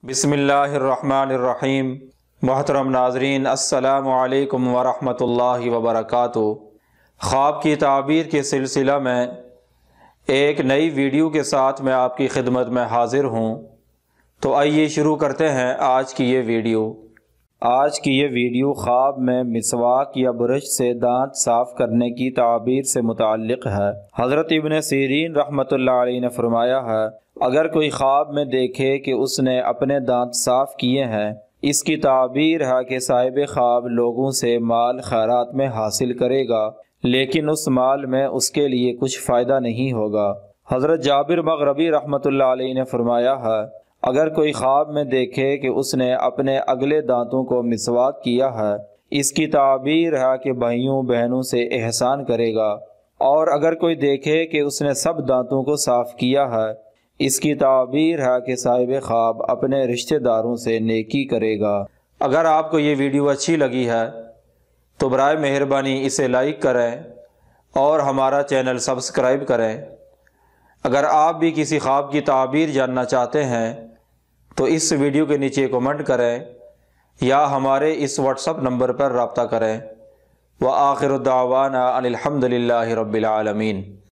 بسم اللہ الرحمن الرحیم۔ محترم ناظرین، السلام علیکم ورحمۃ اللہ وبرکاتہ۔ خواب کی تعبیر کے سلسلہ میں ایک نئی ویڈیو کے ساتھ میں آپ کی خدمت میں حاضر ہوں۔ تو آئیے شروع کرتے ہیں آج کی یہ ویڈیو۔ آج کی یہ ویڈیو خواب میں مسواک یا برش سے دانت صاف کرنے کی تعبیر سے متعلق ہے۔ حضرت ابن سیرین رحمۃ اللہ علیہ نے فرمایا ہے، اگر کوئی خواب میں دیکھے کہ اس نے اپنے دانت صاف کیے ہیں، اس کی تعبیر ہے کہ صاحب خواب لوگوں سے مال خیرات میں حاصل کرے گا، لیکن اس مال میں اس کے لیے کچھ فائدہ نہیں ہوگا۔ حضرت جابر مغربی رحمۃ اللہ علیہ نے فرمایا ہے، اگر کوئی خواب میں دیکھے کہ اس نے اپنے اگلے دانتوں کو مسواک کیا ہے، اس کی تعبیر ہے کہ بھائیوں بہنوں سے احسان کرے گا، اور اگر کوئی دیکھے کہ اس نے سب دانتوں کو صاف کیا ہے، اس کی تعبیر ہے کہ صاحب خواب اپنے رشتہ داروں سے نیکی کرے گا۔ اگر آپ کو یہ ویڈیو اچھی لگی ہے تو برائے مہربانی اسے لائک کریں اور ہمارا چینل سبسکرائب کریں۔ اگر آپ بھی کسی خواب کی تعبیر جاننا چاہتے ہیں تو اس ویڈیو کے نیچے کمنٹ کریں یا ہمارے اس واٹس ایپ نمبر پر رابطہ کریں۔ وآخر دعوانا ان الحمد للہ رب العالمین۔